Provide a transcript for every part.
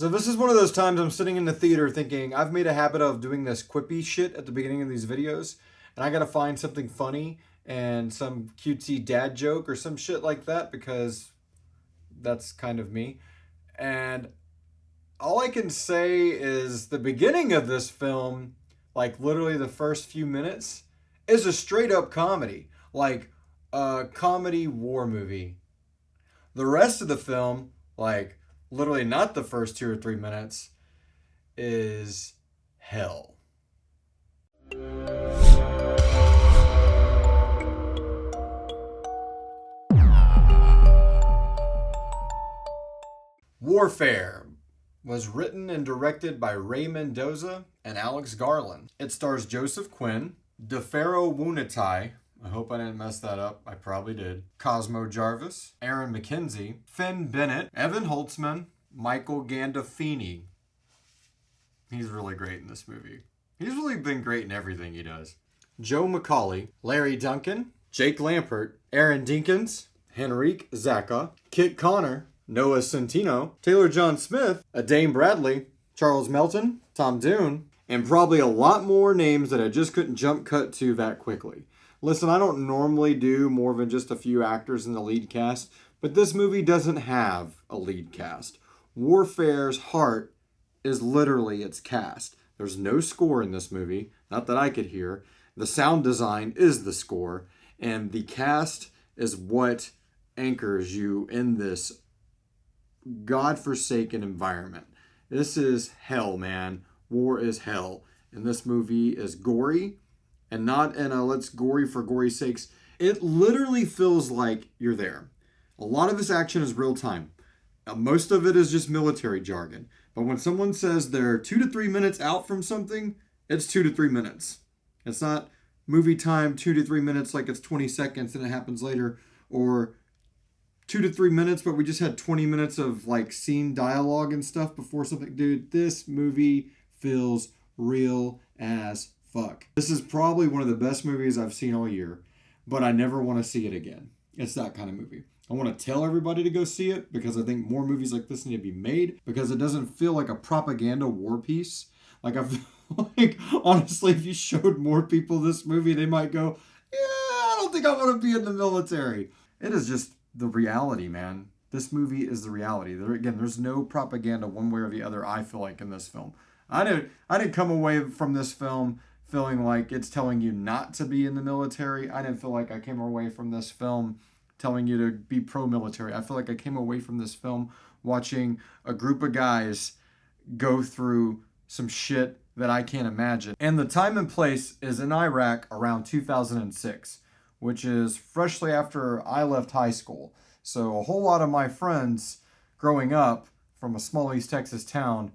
So this is one of those times I'm sitting in the theater thinking, I've made a habit of doing this quippy shit at the beginning of these videos, and I gotta find something funny and some cutesy dad joke or some shit like that because that's kind of me. And all I can say is the beginning of this film, like literally the first few minutes, is a straight up comedy. Like a comedy war movie. The rest of the film, like literally not the first 2 or 3 minutes, is hell. Warfare was written and directed by Ray Mendoza and Alex Garland. It stars Joseph Quinn, DeFaro Wunatai, I hope I didn't mess that up. I probably did. Cosmo Jarvis, Aaron McKenzie, Finn Bennett, Evan Holtzman, Michael Gandolfini. He's really great in this movie. He's really been great in everything he does. Joe McCauley, Larry Duncan, Jake Lampert, Aaron Dinkins, Henrique Zacca, Kit Connor, Noah Centino, Taylor John Smith, Adane Bradley, Charles Melton, Tom Dune, and probably a lot more names that I just couldn't jump cut to that quickly. Listen, I don't normally do more than just a few actors in the lead cast, but this movie doesn't have a lead cast. Warfare's heart is literally its cast. There's no score in this movie, not that I could hear. The sound design is the score, and the cast is what anchors you in this godforsaken environment. This is hell, man. War is hell. And this movie is gory, and not in a let's gory for gory's sakes. It literally feels like you're there. A lot of this action is real time. Most of it is just military jargon. But when someone says they're 2 to 3 minutes out from something, it's 2 to 3 minutes. It's not movie time 2 to 3 minutes like it's 20 seconds and it happens later, or 2 to 3 minutes, but we just had 20 minutes of like scene dialogue and stuff before something. Dude, this movie feels real as fuck. This is probably one of the best movies I've seen all year, but I never want to see it again. It's that kind of movie. I want to tell everybody to go see it because I think more movies like this need to be made because it doesn't feel like a propaganda war piece. Like I feel like, honestly, if you showed more people this movie, they might go, yeah, I don't think I want to be in the military. It is just the reality, man. This movie is the reality. There's no propaganda one way or the other, I feel like, in this film. I didn't come away from this film feeling like it's telling you not to be in the military. I didn't feel like I came away from this film telling you to be pro-military. I feel like I came away from this film watching a group of guys go through some shit that I can't imagine. And the time and place is in Iraq around 2006, which is freshly after I left high school. So a whole lot of my friends growing up from a small East Texas town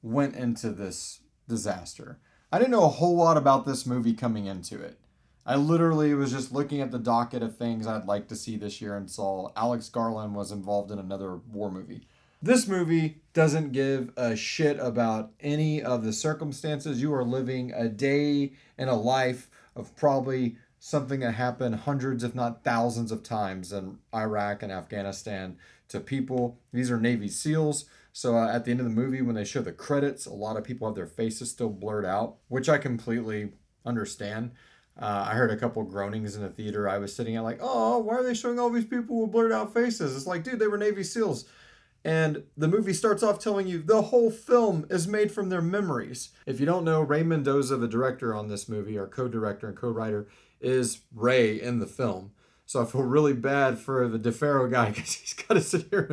went into this disaster. I didn't know a whole lot about this movie coming into it. I literally was just looking at the docket of things I'd like to see this year and saw Alex Garland was involved in another war movie. This movie doesn't give a shit about any of the circumstances. You are living a day in a life of probably something that happened hundreds, if not thousands of times in Iraq and Afghanistan to people. These are Navy SEALs. So at the end of the movie, when they show the credits, a lot of people have their faces still blurred out, which I completely understand. I heard a couple groanings in the theater I was sitting at like, oh, why are they showing all these people with blurred out faces? It's like, dude, they were Navy SEALs. And the movie starts off telling you the whole film is made from their memories. If you don't know, Ray Mendoza, the director on this movie, or co-director and co-writer, is Ray in the film. So I feel really bad for the DeFaro guy because he's got to sit here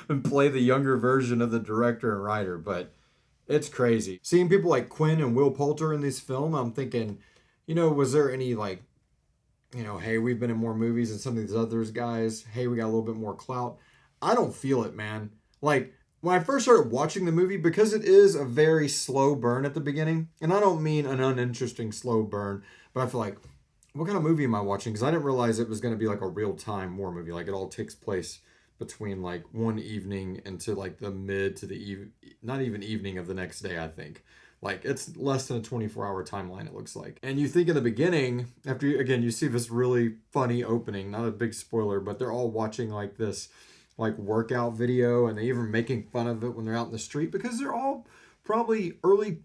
and play the younger version of the director and writer. But it's crazy. Seeing people like Quinn and Will Poulter in this film, I'm thinking, was there any like, hey, we've been in more movies than some of these others guys. Hey, we got a little bit more clout. I don't feel it, man. Like, when I first started watching the movie, because it is a very slow burn at the beginning, and I don't mean an uninteresting slow burn, but I feel like, what kind of movie am I watching? Because I didn't realize it was going to be like a real-time war movie. Like, it all takes place between like one evening into like the mid to the not even evening of the next day, I think. Like, it's less than a 24-hour timeline, it looks like. And you think in the beginning, after, again, you see this really funny opening, not a big spoiler, but they're all watching like this like workout video, and they even making fun of it when they're out in the street because they're all probably early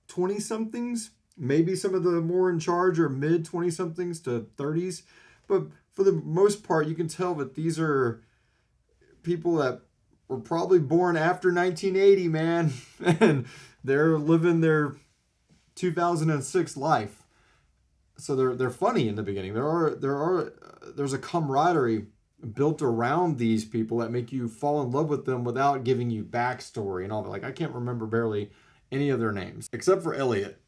20 somethings. Maybe some of the more in charge are mid 20 somethings to 30s. But for the most part, you can tell that these are people that were probably born after 1980, man. And they're living their 2006 life. So they're funny in the beginning. There's a camaraderie built around these people that make you fall in love with them without giving you backstory and all that. Like, I can't remember barely any of their names except for Elliot.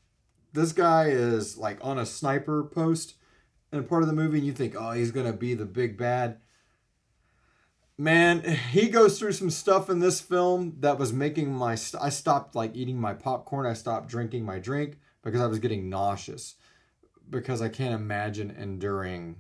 This guy is like on a sniper post in part of the movie, and you think, oh, he's gonna be the big bad. Man, he goes through some stuff in this film that was making I stopped like eating my popcorn. I stopped drinking my drink because I was getting nauseous, because I can't imagine enduring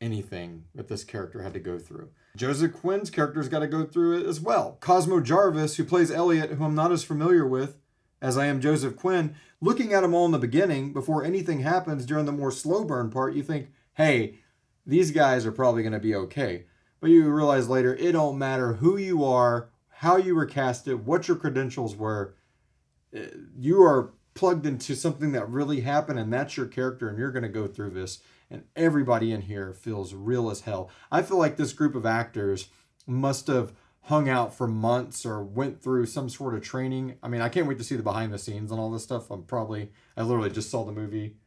anything that this character had to go through. Joseph Quinn's character's got to go through it as well. Cosmo Jarvis, who plays Elliot, who I'm not as familiar with as I am Joseph Quinn, looking at them all in the beginning, before anything happens during the more slow burn part, you think, hey, these guys are probably going to be okay. But you realize later, it don't matter who you are, how you were casted, what your credentials were. You are plugged into something that really happened, and that's your character, and you're going to go through this. And everybody in here feels real as hell. I feel like this group of actors must have hung out for months or went through some sort of training. I mean, I can't wait to see the behind the scenes and all this stuff. I literally just saw the movie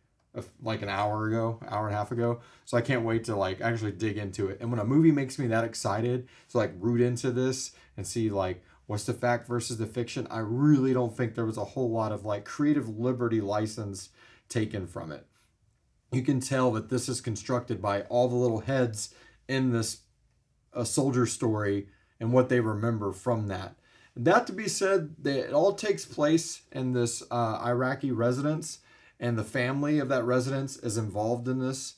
like an hour and a half ago. So I can't wait to like actually dig into it. And when a movie makes me that excited to like root into this and see like what's the fact versus the fiction, I really don't think there was a whole lot of like creative liberty license taken from it. You can tell that this is constructed by all the little heads in this a soldier story and what they remember from that. That to be said, it all takes place in this Iraqi residence, and the family of that residence is involved in this.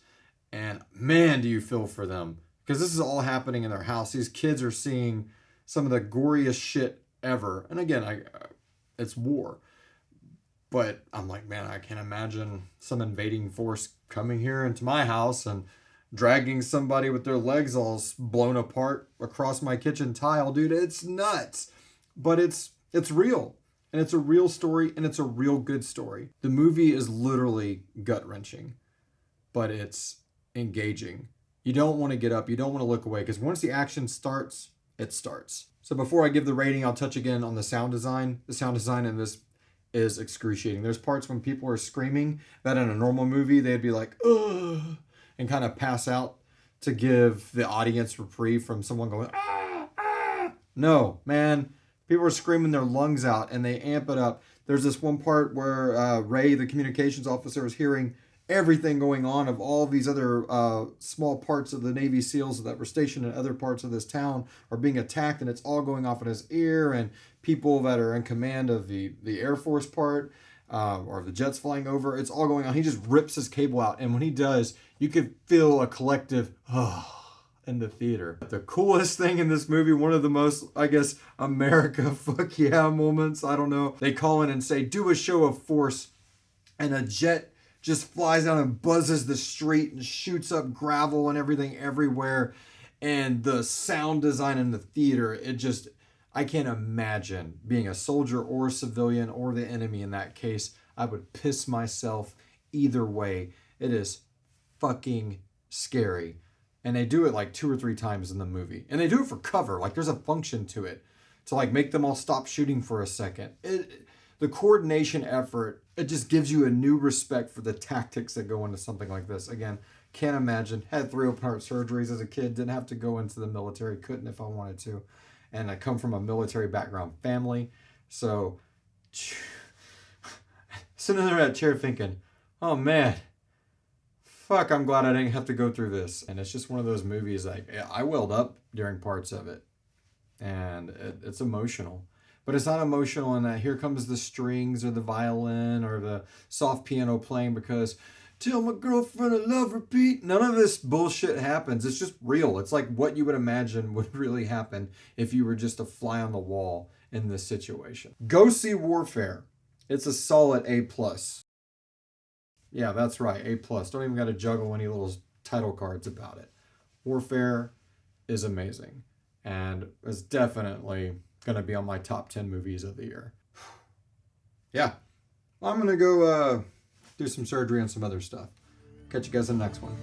And man, do you feel for them, because this is all happening in their house. These kids are seeing some of the goriest shit ever. And again, it's war. But I'm like, man, I can't imagine some invading force coming here into my house and dragging somebody with their legs all blown apart across my kitchen tile. Dude, it's nuts. But it's real. And it's a real story, and it's a real good story. The movie is literally gut-wrenching, but it's engaging. You don't want to get up. You don't want to look away, because once the action starts, it starts. So before I give the rating, I'll touch again on the sound design. The sound design in this is excruciating. There's parts when people are screaming that in a normal movie, they'd be like, ugh, and kind of pass out to give the audience reprieve from someone going, ah, ah. No, man. People are screaming their lungs out, and they amp it up. There's this one part where Ray, the communications officer, is hearing everything going on of all these other small parts of the Navy SEALs that were stationed in other parts of this town are being attacked, and it's all going off in his ear, and people that are in command of the Air Force part or the jets flying over, it's all going on. He just rips his cable out, and when he does, you could feel a collective, in the theater. The coolest thing in this movie, one of the most, I guess, America fuck yeah moments, I don't know. They call in and say, do a show of force, and a jet just flies down and buzzes the street and shoots up gravel and everything everywhere. And the sound design in the theater, I can't imagine being a soldier or a civilian or the enemy in that case. I would piss myself either way. It is fucking scary. And they do it like 2 or 3 times in the movie. And they do it for cover. Like, there's a function to it to like make them all stop shooting for a second. The coordination effort, it just gives you a new respect for the tactics that go into something like this. Again, can't imagine. Had 3 open heart surgeries as a kid. Didn't have to go into the military. Couldn't if I wanted to. And I come from a military background family. So, sitting there in that chair thinking, oh man, fuck, I'm glad I didn't have to go through this. And it's just one of those movies, like, I welled up during parts of it. And it's emotional. But it's not emotional in that here comes the strings or the violin or the soft piano playing because tell my girlfriend I love repeat. None of this bullshit happens. It's just real. It's like what you would imagine would really happen if you were just a fly on the wall in this situation. Go see Warfare. It's a solid A+. Yeah, that's right, A+. Don't even got to juggle any little title cards about it. Warfare is amazing. and is definitely going to be on my top 10 movies of the year. Yeah. I'm going to go do some surgery and some other stuff. Catch you guys in the next one.